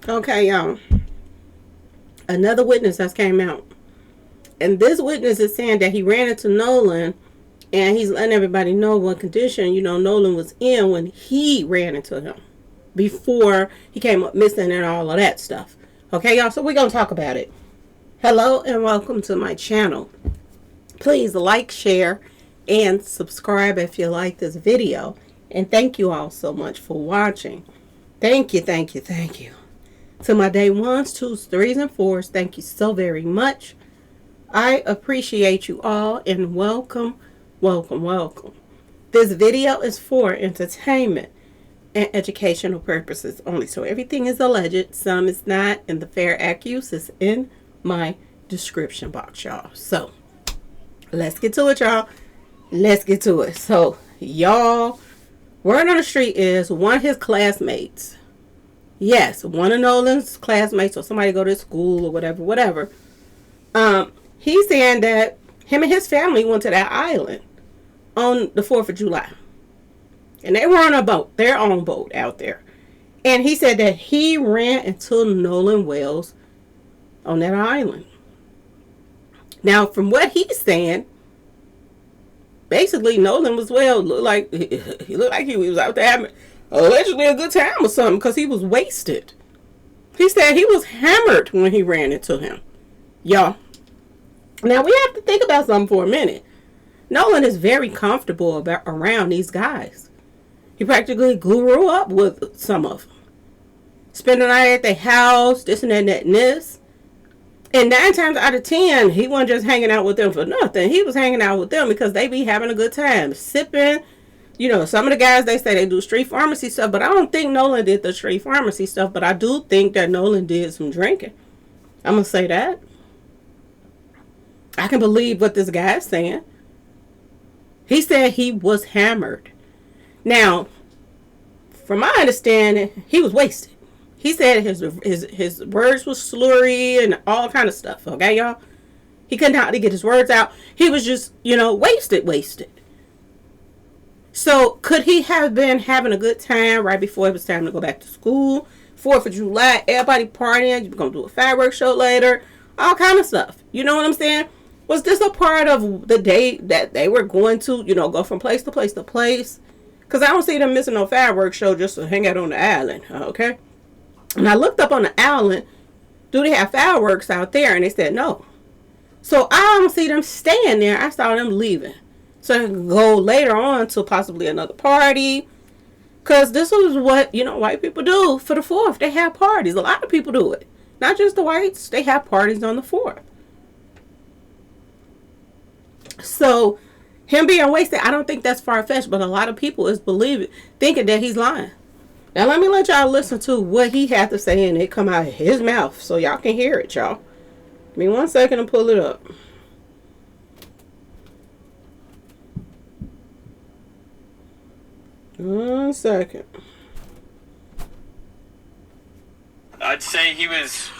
Okay, y'all. Another witness has came out. And this witness is saying that he ran into Nolan and he's letting everybody know what condition, Nolan was in when he ran into him. Before he came up missing and all of that stuff. Okay, y'all? So we're going to talk about it. Hello and welcome to my channel. Please like, share, and subscribe if you like this video. And thank you all so much for watching. Thank you, thank you, thank you. To my day ones, twos, threes, and fours, thank you so very much. I appreciate you all and welcome, welcome, welcome. This video is for entertainment and educational purposes only. So everything is alleged, some is not, and the fair accuse is in my description box, y'all. So let's get to it, y'all. Let's get to it. So y'all, word on the street is one of his classmates. Yes, one of Nolan's classmates or somebody go to school or whatever. He's saying that him and his family went to that island on the 4th of July. And they were on a boat, their own boat out there. And he said that he ran into Nolan Wells on that island. Now, from what he's saying, basically Nolan was he looked like he was out there having allegedly a good time or something because he was wasted. He said he was hammered when he ran into him. Y'all. Now we have to think about something for a minute. Nolan is very comfortable around these guys. He practically grew up with some of them. Spent the night at their house, this and that and this. And 9 times out of 10, he wasn't just hanging out with them for nothing. He was hanging out with them because they be having a good time. Sipping. Some of the guys, they say they do street pharmacy stuff. But I don't think Nolan did the street pharmacy stuff. But I do think that Nolan did some drinking. I'm going to say that. I can believe what this guy's saying. He said he was hammered. Now, from my understanding, he was wasted. He said his words were slurry and all kind of stuff. Okay, y'all? He couldn't hardly get his words out. He was just, wasted. So, could he have been having a good time right before it was time to go back to school? 4th of July, everybody partying. You're going to do a fireworks show later. All kind of stuff. You know what I'm saying? Was this a part of the day that they were going to, go from place to place to place? Because I don't see them missing no fireworks show just to hang out on the island. Okay? And I looked up on the island, do they have fireworks out there? And they said no. So I don't see them staying there. I saw them leaving. So they could go later on to possibly another party. Because this is what, white people do for the 4th. They have parties. A lot of people do it. Not just the whites. They have parties on the 4th. So him being wasted, I don't think that's far-fetched. But a lot of people is thinking that he's lying. Now, let me let y'all listen to what he had to say, and it come out of his mouth so y'all can hear it, y'all. Give me 1 second to pull it up. One second. I'd say he's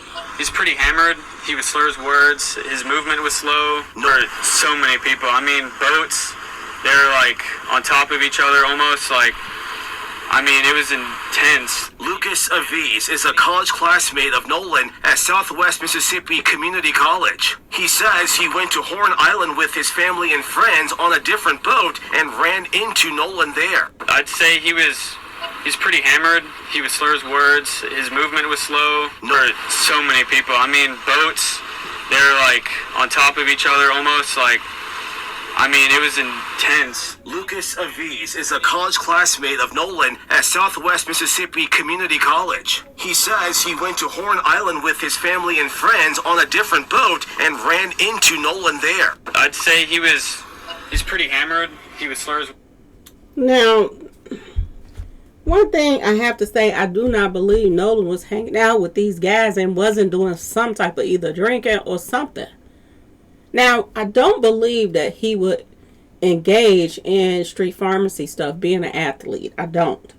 pretty hammered. He would slur his words. His movement was slow for so many people. I mean, boats, they're like on top of each other almost like. It was intense. Lucas Aviz is a college classmate of Nolan at Southwest Mississippi Community College. He says he went to Horn Island with his family and friends on a different boat and ran into Nolan there. I'd say he's pretty hammered. He would slur his words. His movement was slow for so many people. Boats, they're like on top of each other almost like. It was intense. Lucas Aviz is a college classmate of Nolan at Southwest Mississippi Community College. He says he went to Horn Island with his family and friends on a different boat and ran into Nolan there. I'd say he's pretty hammered. He would slur his... Now, one thing I have to say, I do not believe Nolan was hanging out with these guys and wasn't doing some type of either drinking or something. Now, I don't believe that he would engage in street pharmacy stuff, being an athlete. I don't.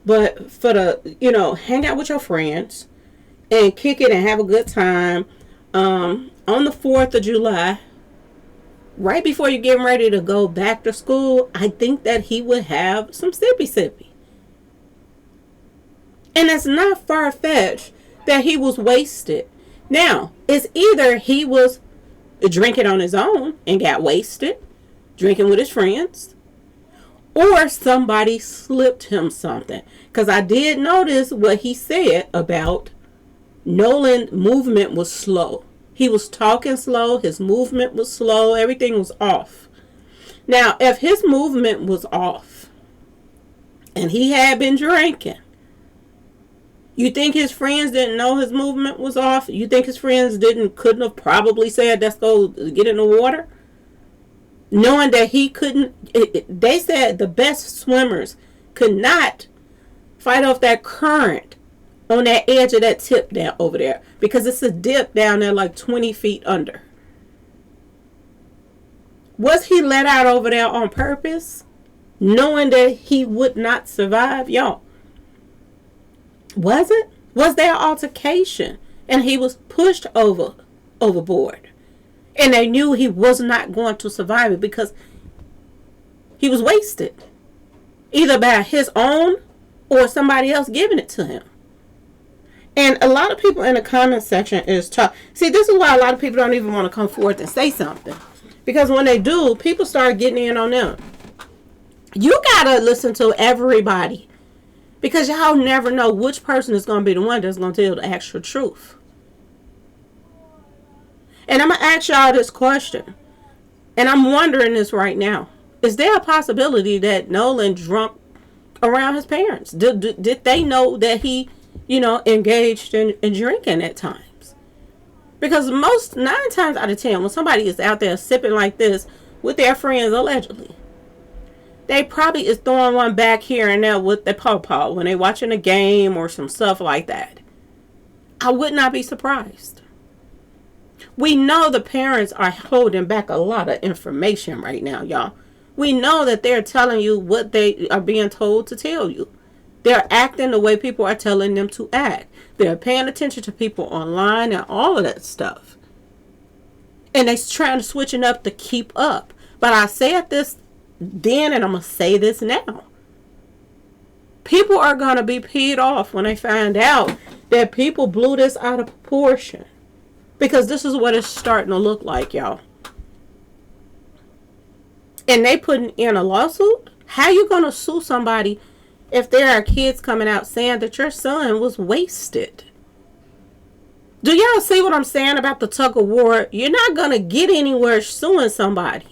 But for the, hang out with your friends and kick it and have a good time on the 4th of July, right before you're getting ready to go back to school, I think that he would have some sippy. And it's not far-fetched that he was wasted. Now, it's either he was drinking on his own and got wasted, drinking with his friends, or somebody slipped him something. Because I did notice what he said about Nolan's movement was slow. He was talking slow. His movement was slow. Everything was off. Now, if his movement was off and he had been drinking, you think his friends didn't know his movement was off? You think his friends couldn't have probably said, let's go get in the water? Knowing that he couldn't, they said the best swimmers could not fight off that current on that edge of that tip down over there, because it's a dip down there like 20 feet under. Was he let out over there on purpose, knowing that he would not survive? Y'all, was it? Was there an altercation and he was pushed overboard? And they knew he was not going to survive it because he was wasted. Either by his own or somebody else giving it to him. And a lot of people in the comment section is tough. See, this is why a lot of people don't even want to come forth and say something. Because when they do, people start getting in on them. You got to listen to everybody. Because y'all never know which person is going to be the one that's going to tell the actual truth. And I'm going to ask y'all this question. And I'm wondering this right now. Is there a possibility that Nolan drunk around his parents? Did they know that he, engaged in drinking at times? Because 9 times out of 10, when somebody is out there sipping like this with their friends, allegedly, they probably is throwing one back here and there with their pawpaw when they're watching a game or some stuff like that. I would not be surprised. We know the parents are holding back a lot of information right now, y'all. We know that they're telling you what they are being told to tell you. They're acting the way people are telling them to act. They're paying attention to people online and all of that stuff. And they're trying to switch it up to keep up. But I said this then and I'm going to say this now. People are going to be peed off when they find out that people blew this out of proportion. Because this is what it's starting to look like, y'all. And they putting in a lawsuit? How you going to sue somebody if there are kids coming out saying that your son was wasted? Do y'all see what I'm saying about the tug of war? You're not going to get anywhere suing somebody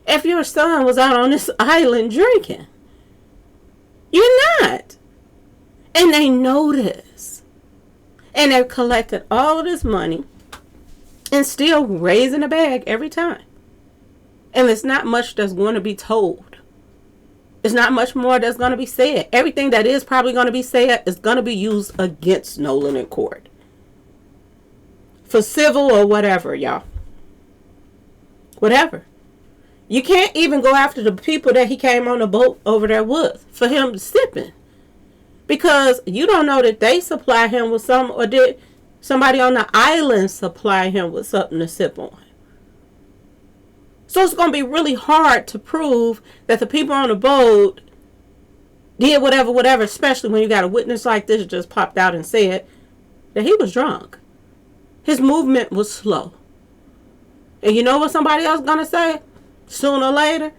if your son was out on this island drinking. You're not. And they know this. And they've collected all of this money and still raising a bag every time. And there's not much that's going to be told. There's not much more that's going to be said. Everything that is probably going to be said is going to be used against Nolan in court. For civil or whatever, y'all. Whatever. You can't even go after the people that he came on the boat over there with for him sipping. Because you don't know that they supply him with some, or did somebody on the island supply him with something to sip on. So it's going to be really hard to prove that the people on the boat did whatever, especially when you got a witness like this just popped out and said that he was drunk. His movement was slow. And you know what somebody else is going to say? Sooner or later,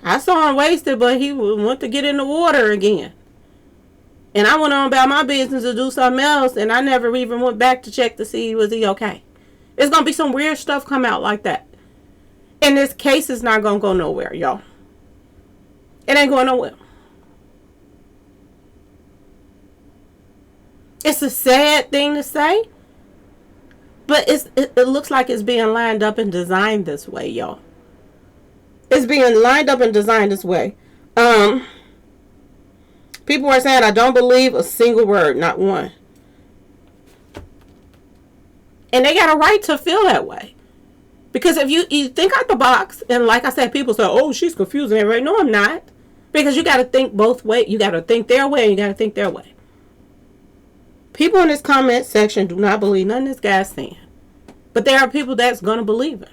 I saw him wasted, but he went to get in the water again. And I went on about my business to do something else, and I never even went back to check to see was he okay. There's going to be some weird stuff come out like that. And this case is not going to go nowhere, y'all. It ain't going nowhere. It's a sad thing to say, but it looks like it's being lined up and designed this way, y'all. It's being lined up and designed this way. People are saying, I don't believe a single word, not one. And they got a right to feel that way. Because if you think out the box, and like I said, people say, oh, she's confusing everybody. No, I'm not. Because you got to think both ways. You got to think their way and you got to think their way. People in this comment section do not believe nothing this guy's saying. But there are people that's going to believe him.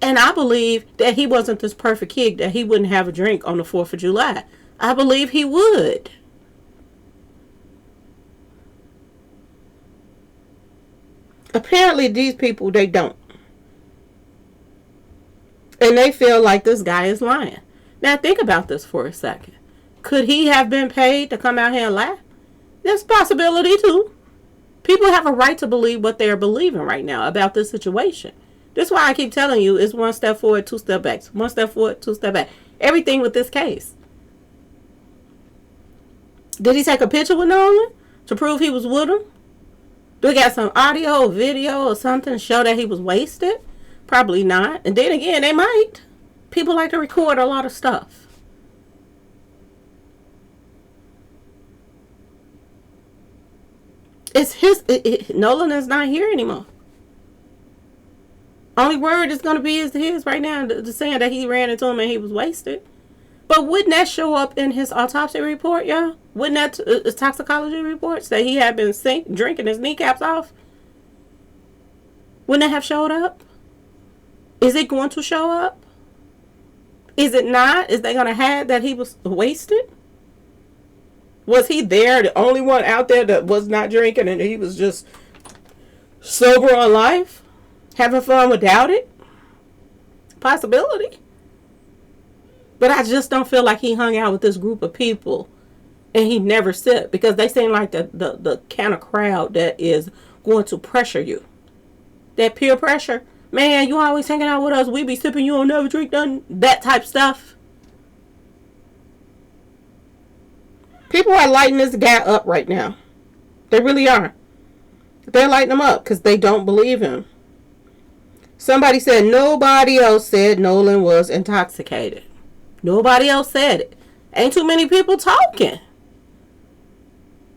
And I believe that he wasn't this perfect kid that he wouldn't have a drink on the 4th of July. I believe he would. Apparently, these people, they don't. And they feel like this guy is lying. Now, think about this for a second. Could he have been paid to come out here and lie? There's a possibility, too. People have a right to believe what they're believing right now about this situation. That's why I keep telling you, it's one step forward, two step back. One step forward, two step back. Everything with this case. Did he take a picture with Nolan to prove he was with him? Do we got some audio or video or something to show that he was wasted? Probably not. And then again, they might. People like to record a lot of stuff. It's his. Nolan is not here anymore. Only word is going to be is his right now. The saying that he ran into him and he was wasted. But wouldn't that show up in his autopsy report, y'all? Wouldn't that toxicology reports that he had been drinking his kneecaps off? Wouldn't that have showed up? Is it going to show up? Is it not? Is they going to have that he was wasted? Was he there, the only one out there that was not drinking and he was just sober on life? Having fun without it? Possibility. But I just don't feel like he hung out with this group of people and he never sipped, because they seem like the kind of crowd that is going to pressure you. That peer pressure. Man, you always hanging out with us. We be sipping, you don't never drink nothing. That type stuff. People are lighting this guy up right now. They really are. They're lighting him up because they don't believe him. Somebody said nobody else said Nolan was intoxicated. Nobody else said it. Ain't too many people talking.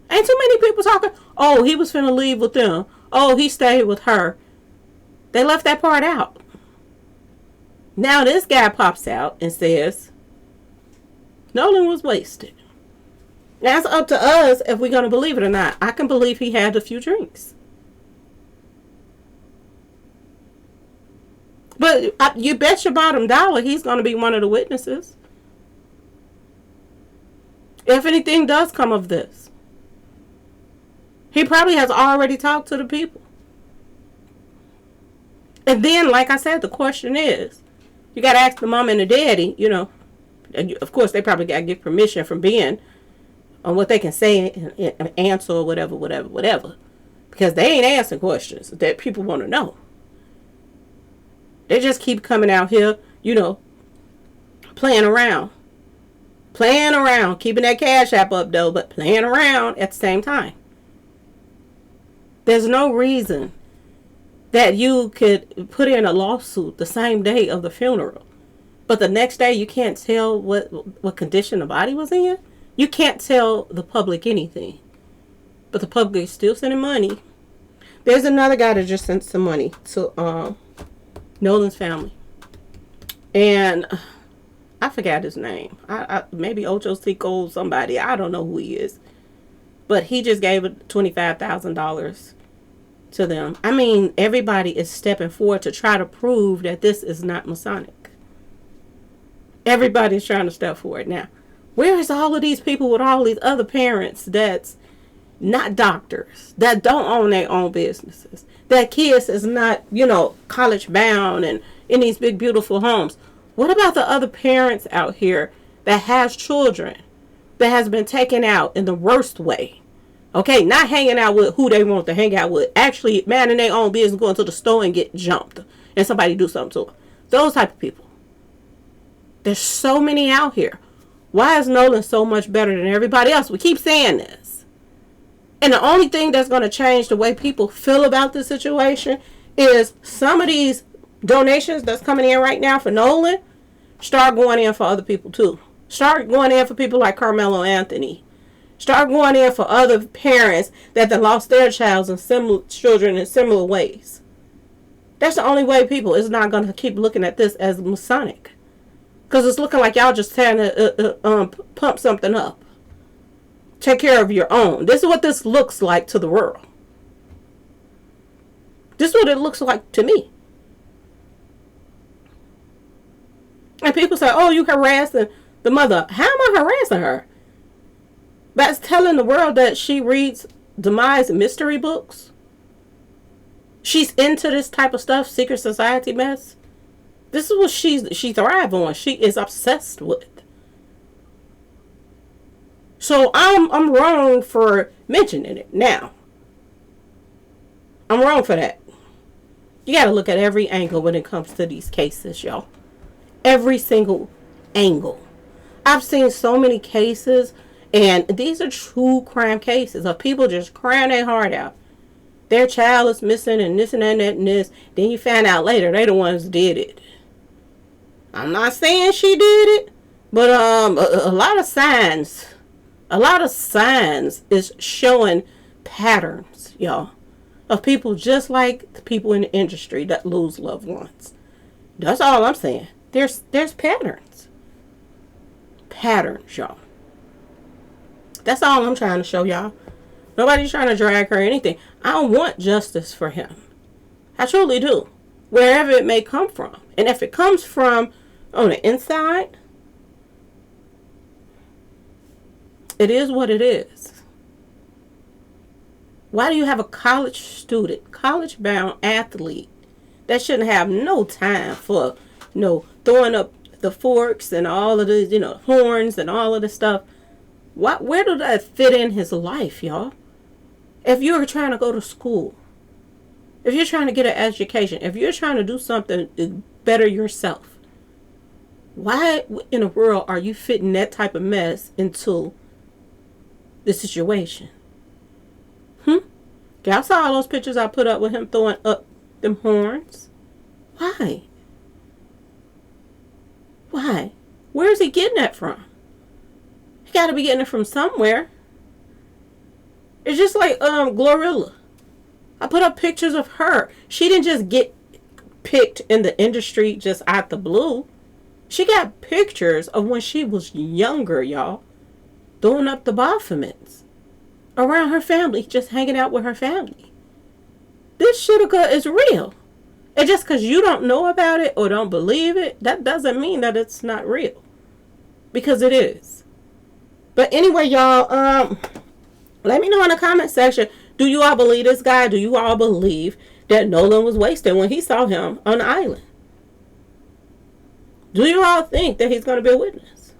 Ain't too many people talking. Oh, he was finna leave with them. Oh, he stayed with her. They left that part out. Now this guy pops out and says Nolan was wasted. Now it's up to us if we're going to believe it or not. I can believe he had a few drinks. But you bet your bottom dollar he's going to be one of the witnesses. If anything does come of this. He probably has already talked to the people. And then, like I said, the question is, you got to ask the mom and the daddy, you know. And of course, they probably got to get permission from Ben on what they can say and answer or whatever. Because they ain't answering questions that people want to know. They just keep coming out here, you know, playing around. Playing around. Keeping that cash app up, though, but playing around at the same time. There's no reason that you could put in a lawsuit the same day of the funeral, but the next day you can't tell what condition the body was in. You can't tell the public anything. But the public is still sending money. There's another guy that just sent some money to Nolan's family. And I forgot his name. Maybe Ocho Cinco somebody. I don't know who he is. But he just gave $25,000 to them. I mean, everybody is stepping forward to try to prove that this is not Masonic. Everybody's trying to step forward. Now, where is all of these people with all these other parents that's not doctors, that don't own their own businesses, that kids is not, you know, college bound and in these big, beautiful homes? What about the other parents out here that has children that has been taken out in the worst way? Okay, not hanging out with who they want to hang out with. Actually, minding their own business, going to the store and get jumped. And somebody do something to them. Those type of people. There's so many out here. Why is Nolan so much better than everybody else? We keep saying this. And the only thing that's going to change the way people feel about this situation is some of these donations that's coming in right now for Nolan start going in for other people too. Start going in for people like Carmelo Anthony. Start going in for other parents that have lost their children in similar ways. That's the only way people is not going to keep looking at this as Masonic. Because it's looking like y'all just trying to pump something up. Take care of your own. This is what this looks like to the world. This is what it looks like to me. And people say, oh, you harassing the mother. How am I harassing her? That's telling the world that she reads demise mystery books. She's into this type of stuff, secret society mess. This is what she thrives on. She is obsessed with. So I'm wrong for mentioning it now. I'm wrong for that. You got to look at every angle when it comes to these cases, y'all. Every single angle. I've seen so many cases, and these are true crime cases of people just crying their heart out. Their child is missing and this and that and this. Then you find out later they the ones did it. I'm not saying she did it, but a lot of signs is showing patterns, y'all, of people just like the people in the industry that lose loved ones. That's all I'm saying. There's patterns. Patterns, y'all. That's all I'm trying to show y'all. Nobody's trying to drag her or anything. I want justice for him. I truly do. Wherever it may come from. And if it comes from on the inside, it is what it is. Why do you have a college student, college-bound athlete that shouldn't have no time for, throwing up the forks and all of the, horns and all of the stuff? Where do that fit in his life, y'all? If you're trying to go to school, if you're trying to get an education, if you're trying to do something to better yourself, why in the world are you fitting that type of mess into the situation? Y'all saw all those pictures I put up with him throwing up them horns? Why? Where is he getting that from? He got to be getting it from somewhere. It's just like Glorilla. I put up pictures of her. She didn't just get picked in the industry just out the blue. She got pictures of when she was younger, y'all, throwing up the Baphomets around her family, just hanging out with her family. This shit is real. And just because you don't know about it or don't believe it, that doesn't mean that it's not real. Because it is. But anyway, y'all, let me know in the comment section, do you all believe this guy? Do you all believe that Nolan was wasted when he saw him on the island? Do you all think that he's going to be a witness?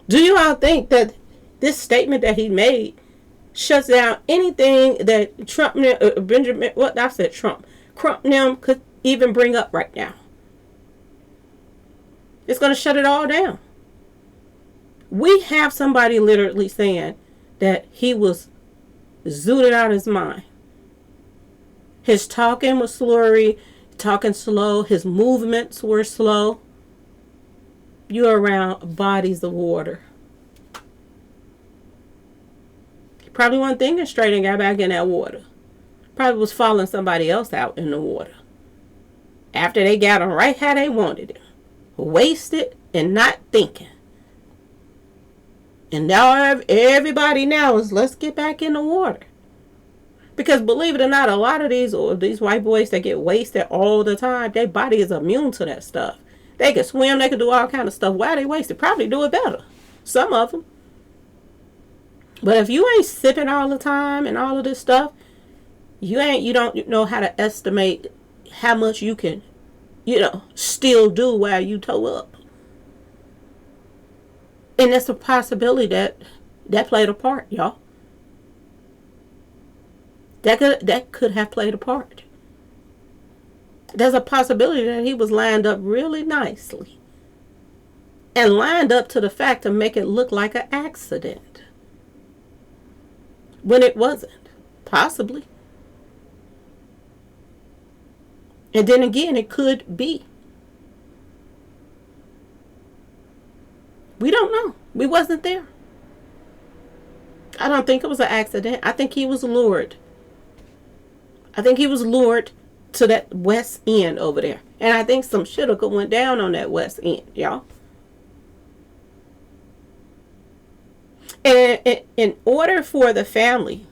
Do you all think that this statement that he made shuts down anything that Trump could even bring up right now? It's going to shut it all down. We have somebody literally saying that he was zooted out of his mind. His talking was slurry, talking slow. His movements were slow. You're around bodies of water. He probably wasn't thinking straight and got back in that water. Probably was following somebody else out in the water. After they got him right how they wanted him. Wasted and not thinking. And now everybody now is, let's get back in the water. Because believe it or not, a lot of these white boys that get wasted all the time, their body is immune to that stuff. They can swim, they can do all kind of stuff. Why are they wasted? Probably do it better. Some of them. But if you ain't sipping all the time and all of this stuff, you don't know how to estimate how much you can, still do while you toe up. And that's a possibility that played a part, y'all. That could have played a part. There's a possibility that he was lined up really nicely. And lined up to the fact to make it look like an accident. When it wasn't. Possibly. And then again, it could be. We don't know. We wasn't there. I don't think it was an accident. I think he was lured. I think he was lured to that west end over there. And I think some shit went down on that west end, y'all. And in order for the family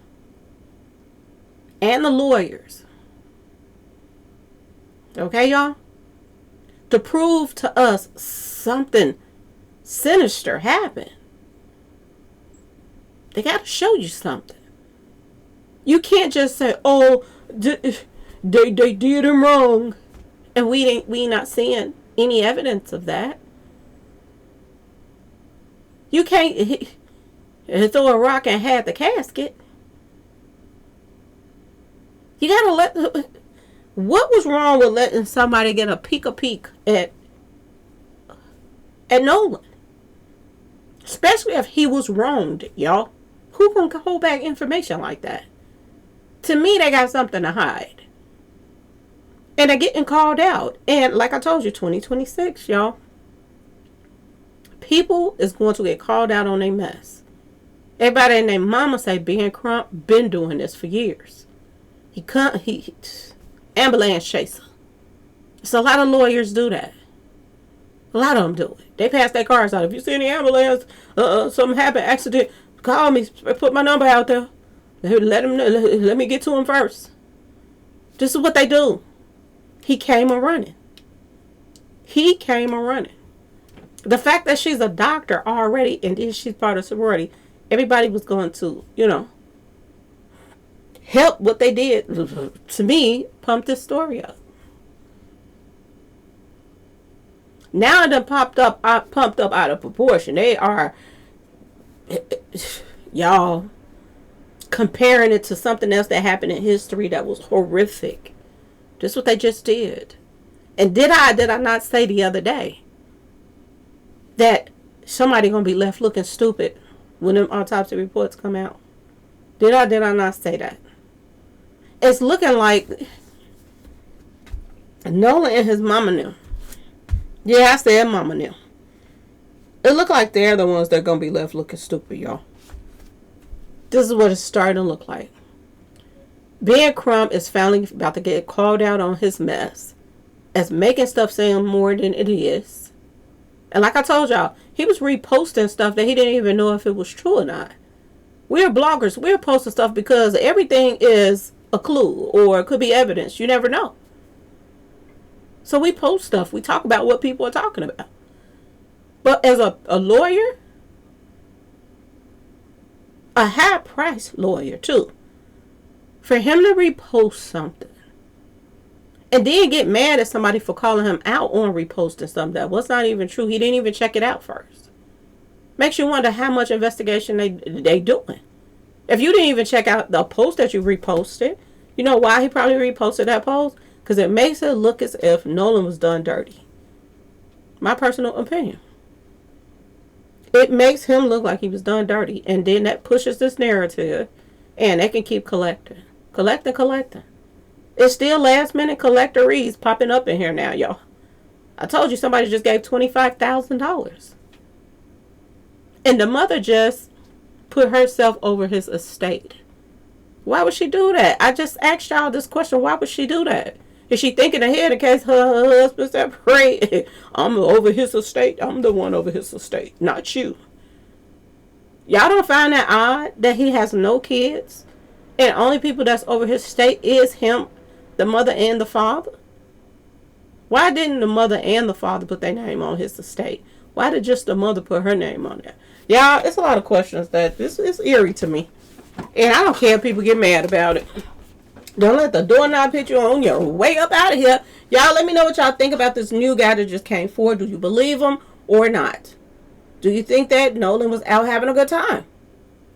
and the lawyers, okay, y'all, to prove to us something sinister happened, they got to show you something. You can't just say, oh, They did him wrong. And we not seeing any evidence of that. You can't throw a rock and have the casket. You gotta let. What was wrong with letting somebody get a peek at Nolan? Especially if he was wronged, y'all. Who can hold back information like that? To me, they got something to hide. And they're getting called out. And like I told you, 2026, y'all. People is going to get called out on their mess. Everybody and their mama say Ben Crump been doing this for years. He ambulance chaser. So a lot of lawyers do that. A lot of them do it. They pass their cars out. If you see any ambulance, something happened, accident, call me, put my number out there. Let them know. Let me get to him first. This is what they do. He came a running. The fact that she's a doctor already and then she's part of sorority, everybody was going to, help what they did, to me, pump this story up. Now it done pumped up out of proportion. They are, y'all, comparing it to something else that happened in history that was horrific. This is what they just did. And did I not say the other day that somebody gonna be left looking stupid when them autopsy reports come out? Did I not say that? It's looking like Nolan and his mama knew. Yeah, I said mama knew. It look like they're the ones that are gonna be left looking stupid, y'all. This is what it's starting to look like. Ben Crump is finally about to get called out on his mess as making stuff sound more than it is. And like I told y'all, he was reposting stuff that he didn't even know if it was true or not. We're bloggers. We're posting stuff because everything is a clue or it could be evidence. You never know. So we post stuff. We talk about what people are talking about. But as a lawyer, a high-priced lawyer too, for him to repost something and then get mad at somebody for calling him out on reposting something that was not even true. He didn't even check it out first. Makes you wonder how much investigation they doing. If you didn't even check out the post that you reposted, you know why he probably reposted that post? Because it makes it look as if Nolan was done dirty. My personal opinion. It makes him look like he was done dirty. And then that pushes this narrative. And they can keep collecting. Collecting. It's still last minute collectories popping up in here now, y'all. I told you somebody just gave $25,000. And the mother just put herself over his estate. Why would she do that? I just asked y'all this question. Why would she do that? Is she thinking ahead in case her husband separated? I'm over his estate. I'm the one over his estate, not you. Y'all don't find that odd that he has no kids and only people that's over his estate is him, the mother and the father? Why didn't the mother and the father put their name on his estate? Why did just the mother put her name on there? Y'all, it's a lot of questions that this is eerie to me. And I don't care if people get mad about it. Don't let the doorknob hit you on your way up out of here. Y'all, let me know what y'all think about this new guy that just came forward. Do you believe him or not? Do you think that Nolan was out having a good time?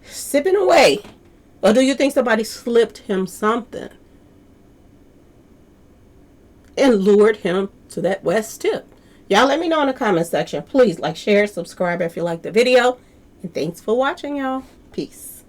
Sipping away? Or do you think somebody slipped him something and lured him to that west tip? Y'all let me know in the comment section. Please like, share, subscribe if you like the video. And thanks for watching, y'all. Peace.